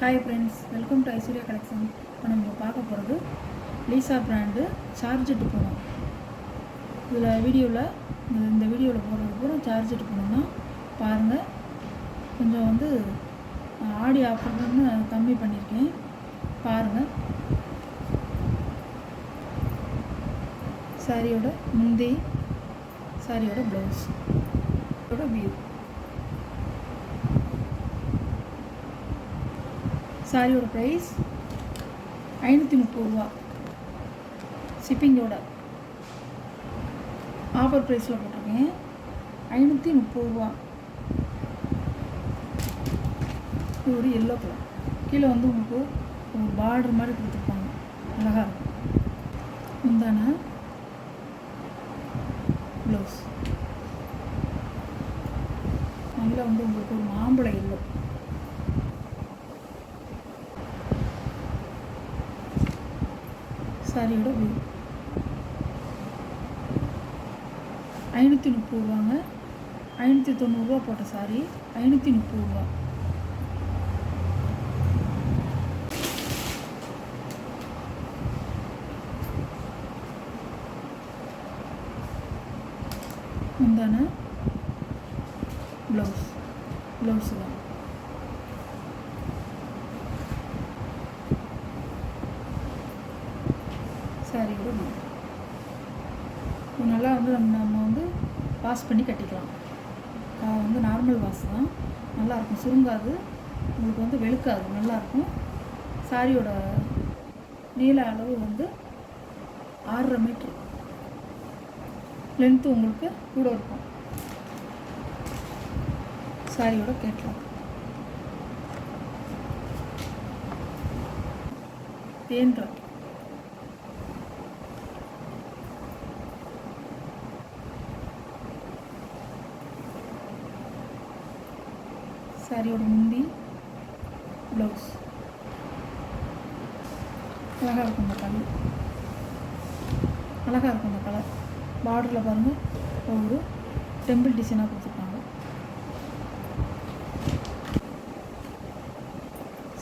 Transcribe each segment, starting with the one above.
Hi friends, welcome to Aishwarya collection. இப்போ நம்ம பார்க்க போகிறது லீசா பிராண்டு சார்ஜெட்டு போகணும். இதில் வீடியோவில் இந்த வீடியோவில் போடுறது பூரா சார்ஜெட்டு போகணுன்னா பாருங்கள். கொஞ்சம் ஆடி ஆஃபர்னு கம்மி பண்ணியிருக்கேன், பாருங்கள். சாரியோட முந்தி, சாரியோட ப்ளவுஸ், வியூ. சாரியோட ப்ரைஸ் 530 ரூபா, ஷிப்பிங்கோட. ஆஃபர் ப்ரைஸில் போட்டிருக்கேன், 530 ரூபா. இது ஒரு எல்லோ கலர். கீழே உங்களுக்கு ஒரு பார்டர் மாதிரி கொடுத்துருப்பாங்க, அழகாக இருக்கும். முந்தான ப்ளவுஸ் நல்லா உங்களுக்கு ஒரு மாம்பழ எல்லோ. சாரியோட வியூ 530 ரூபாங்க. 590 ரூபா போட்ட சாரி 530 ரூபா. முந்தான ப்ளவுஸு தான். சாரியோட வியூ நல்லா நம்ம வாஷ் பண்ணி கட்டிக்கலாம். நார்மல் வாஷ் தான், நல்லாயிருக்கும். சுருங்காது, உங்களுக்கு வெளுக்காது, நல்லாயிருக்கும். சாரியோட நீள அளவு 6.5 மீட்ரு, லென்த்து உங்களுக்கு கூட இருக்கும். சாரியோட கேட்லாக் தேன் கலர். சாரியோட முந்தி, ப்ளவுஸ் அழகாக இருக்கும். இந்த கலர் அழகாக இருக்கும். இந்த கலர் பார்டரில் பாருங்கள், ஒரு டெம்பிள் டிசைனாக கொடுத்துருப்பாங்க.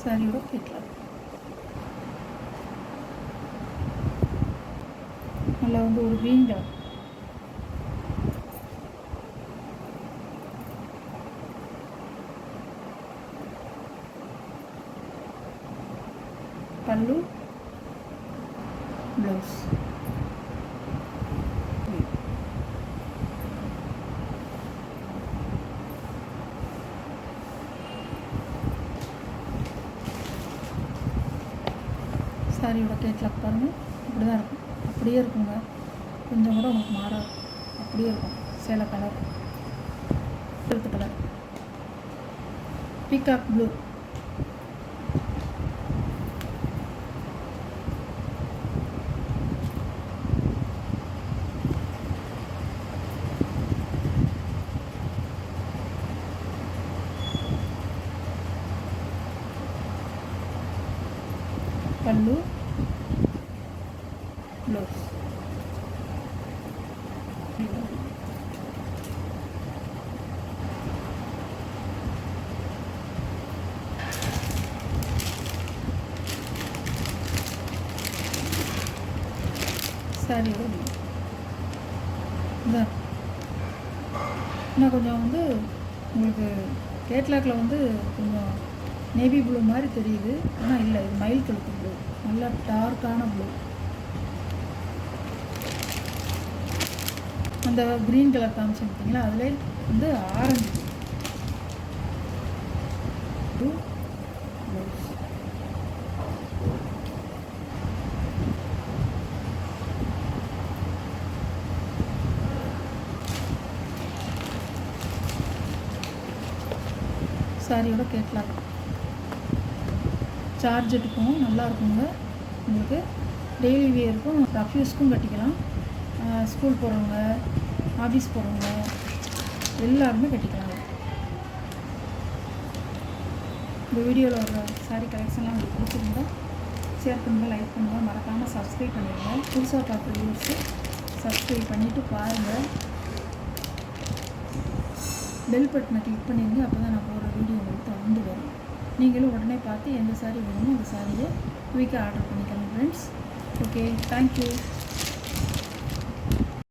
சாரியோட கேட்லாக் நல்லா ஒரு க்ரீன் கலர். பல்லு, ப்ளவுஸ். சாரியோட கேட்லாக் பாருங்கள், இப்படி தான் இருக்கும். அப்படியே இருக்குங்க, கொஞ்சம் கூட உங்களுக்கு மாறாது, அப்படியே இருக்கும். சேலை கலர், கழுத்து கலர், பீகாக் ப்ளூ. பல்லு, ப்ளவுஸ். சாரியோட இதான் இன்னும் கொஞ்சம் உங்களுக்கு கேட்லாக்கில் கொஞ்சம் நேவி ப்ளூ மாதிரி தெரியுது, ஆனால் இல்லை, இது மயில் கழுத்து ப்ளூ, நல்லா டார்க்கான ப்ளூ. அந்த க்ரீன் கலர் காமிச்சு பார்த்தீங்களா, அதில் ஆரஞ்சு ப்ளூ ப்ளவுஸ். சாரியோட கேட்லாக் சார்ஜெட்டுக்கும் நல்லா இருக்குங்க. உங்களுக்கு டெய்லி வியருக்கும், ரஃப் யூஸ்க்கும் கட்டிக்கலாம். ஸ்கூல் போகிறவங்க, ஆஃபீஸ் போகிறவங்க எல்லாருமே கட்டிக்கலாம். இந்த வீடியோவில் வர சாரீ கலெக்ஷன்லாம் உங்களுக்கு பிடிச்சிருந்தா ஷேர் பண்ணுங்கள், லைக் பண்ணுங்கள், மறக்காமல் சப்ஸ்கிரைப் பண்ணிடுங்க. புதுசாக பார்க்குற வியூஸு சப்ஸ்கிரைப் பண்ணிவிட்டு பாருங்கள். பெல் பட்டனை கிளிக் பண்ணிடுங்க, அப்போ தான் நான் போகிற வீடியோ உங்களுக்கு தொடர்ந்து வரும். நீங்களும் உடனே பார்த்து எந்த சாரீ வேணுமோ அந்த சாரியை குயிக்காக ஆர்டர் பண்ணிக்கலாம் ஃப்ரெண்ட்ஸ். Okay, thank you.